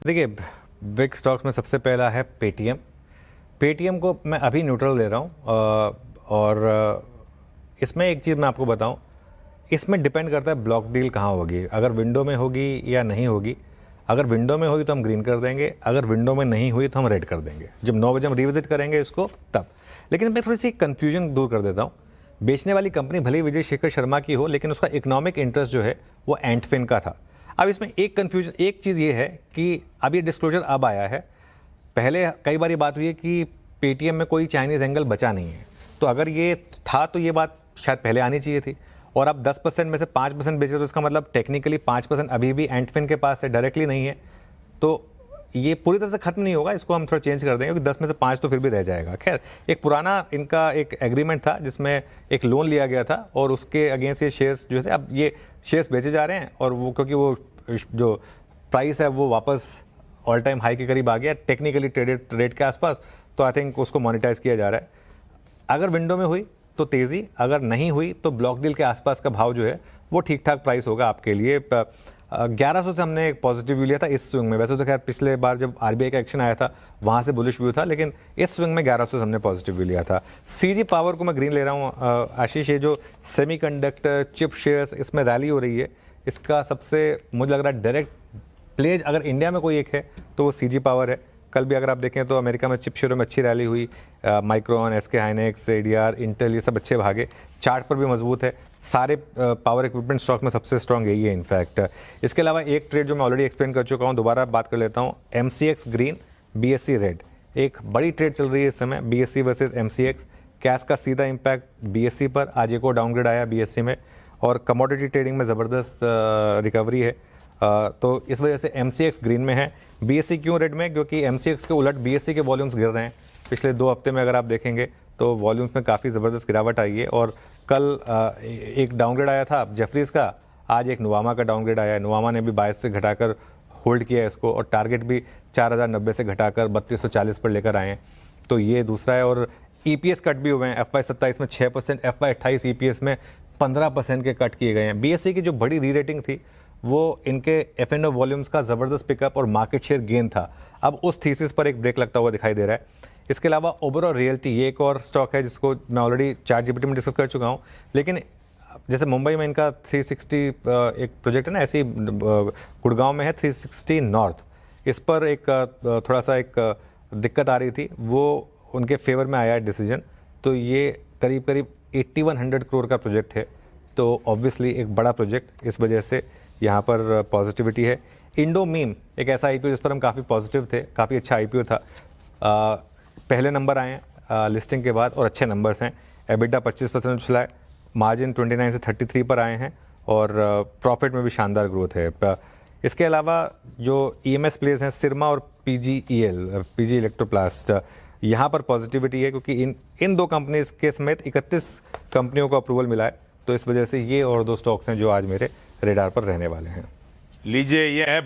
देखिए, big stocks में सबसे पहला है पेटीएम। पेटीएम को मैं अभी न्यूट्रल ले रहा हूँ और इसमें एक चीज़ मैं आपको बताऊँ, इसमें डिपेंड करता है ब्लॉक डील कहाँ होगी, अगर विंडो में होगी या नहीं होगी। अगर विंडो में होगी तो हम ग्रीन कर देंगे, अगर विंडो में नहीं हुई तो हम रेड कर देंगे। जब 9 बजे हम रिविजिट करेंगे इसको तब। लेकिन मैं थोड़ी सी कन्फ्यूजन दूर कर देता हूँ। बेचने वाली कंपनी भले ही विजय शेखर शर्मा की हो, लेकिन उसका इकोनॉमिक इंटरेस्ट जो है वो एंटफिन का था। अब इसमें एक चीज़ ये है कि अब ये डिस्क्लोजर अब आया है। पहले कई बार ये बात हुई है कि पेटीएम में कोई चाइनीज़ एंगल बचा नहीं है, तो अगर ये था तो ये बात शायद पहले आनी चाहिए थी। और अब 10% में से 5% बेचे तो इसका मतलब टेक्निकली 5% अभी भी एंटफिन के पास है, डायरेक्टली नहीं है। तो ये पूरी तरह से खत्म नहीं होगा, इसको हम थोड़ा चेंज कर देंगे क्योंकि 10 में से 5 तो फिर भी रह जाएगा। खैर, एक पुराना इनका एक एग्रीमेंट था जिसमें एक लोन लिया गया था और उसके अगेंस्ट ये शेयर्स जो थे, अब ये शेयर्स बेचे जा रहे हैं और वो क्योंकि वो जो प्राइस है वो वापस ऑल टाइम हाई के करीब आ गया, टेक्निकली ट्रेडेड रेट के आसपास, तो आई थिंक उसको मोनेटाइज किया जा रहा है। अगर विंडो में हुई तो तेज़ी, अगर नहीं हुई तो ब्लॉक डील के आसपास का भाव जो है वो ठीक ठाक प्राइस होगा आपके लिए। 1100 से हमने एक पॉजिटिव व्यू लिया था इस स्विंग में। वैसे तो खैर पिछले बार जब आरबीआई का एक्शन आया था वहाँ से बुलिश व्यू था, लेकिन इस स्विंग में 1100 से हमने पॉजिटिव व्यू लिया था। सीजी पावर को मैं ग्रीन ले रहा हूँ। आशीष, ये जो सेमीकंडक्टर चिप शेयर्स इसमें रैली हो रही है, इसका सबसे मुझे लग रहा है डायरेक्ट प्ले अगर इंडिया में कोई एक है तो वो सीजी पावर है। कल भी अगर आप देखें तो अमेरिका में चिप शेयरों में अच्छी रैली हुई। Micron, SK Hynix, ADR, Intel, ये सब अच्छे भागे। चार्ट पर भी मजबूत है। सारे पावर इक्विपमेंट स्टॉक में सबसे स्ट्रॉन्ग यही है इनफैक्ट। इसके अलावा एक ट्रेड जो मैं ऑलरेडी एक्सप्लेन कर चुका हूँ, दोबारा बात कर लेता हूँ। MCX ग्रीन, BSE रेड, एक बड़ी ट्रेड चल रही है इस समय, BSE वर्सेस MCX। कैश का सीधा इम्पैक्ट BSE पर, आज एक और डाउनग्रेड आया BSE में, और कमोडिटी ट्रेडिंग में ज़बरदस्त रिकवरी है। तो इस वजह से MCX ग्रीन में है। BSE क्यों रेड में? क्योंकि MCX के उलट BSE के वॉल्यूम्स गिर रहे हैं। पिछले 2 हफ्ते में अगर आप देखेंगे तो वॉल्यूम्स में काफ़ी ज़बरदस्त गिरावट आई है। और कल एक डाउनग्रेड आया था जेफरीज का, आज एक नुवामा का डाउनग्रेड आया है। नुवामा ने भी 22 से घटाकर होल्ड किया है इसको, और टारगेट भी 4090 से घटाकर 3240 पर लेकर आए हैं। तो ये दूसरा है। और EPS कट भी हुए हैं। FY27 में 6%, FY28 EPS में 15% के कट किए गए हैं। BSE की जो बड़ी री रेटिंग थी वो इनके F&O वॉल्यूम्स का ज़बरदस्त पिकअप और मार्केट शेयर गेन था। अब उस थीसिस पर एक ब्रेक लगता हुआ दिखाई दे रहा है। इसके अलावा ओबेरॉय रियल्टी, ये एक और स्टॉक है जिसको मैं ऑलरेडी ChatGPT में डिस्कस कर चुका हूँ। लेकिन जैसे मुंबई में इनका 360 एक प्रोजेक्ट है ना, ऐसे ही गुड़गांव में है 360 नॉर्थ। इस पर एक थोड़ा सा एक दिक्कत आ रही थी, वो उनके फेवर में आया है डिसीजन। तो ये करीब करीब 8100 करोड़ का प्रोजेक्ट है, तो ऑब्वियसली एक बड़ा प्रोजेक्ट, इस वजह से यहाँ पर पॉजिटिविटी है। इंडोमीम एक ऐसा IPO जिस पर हम काफ़ी पॉजिटिव थे, काफ़ी अच्छा IPO था। पहले नंबर आए हैं लिस्टिंग के बाद और अच्छे नंबर्स हैं। EBITDA 25% उछला है, मार्जिन 29 से 33 पर आए हैं, और प्रॉफिट में भी शानदार ग्रोथ है। इसके अलावा जो EMS प्लेस हैं, सिरमा और PGEL, PG इलेक्ट्रोप्लास्ट, यहाँ पर पॉजिटिविटी है क्योंकि इन 2 कंपनीज के समेत 31 कंपनियों को अप्रूवल मिला है। तो इस वजह से ये और 2 स्टॉक्स हैं जो आज मेरे रेडार पर रहने वाले हैं। लीजिए, ये है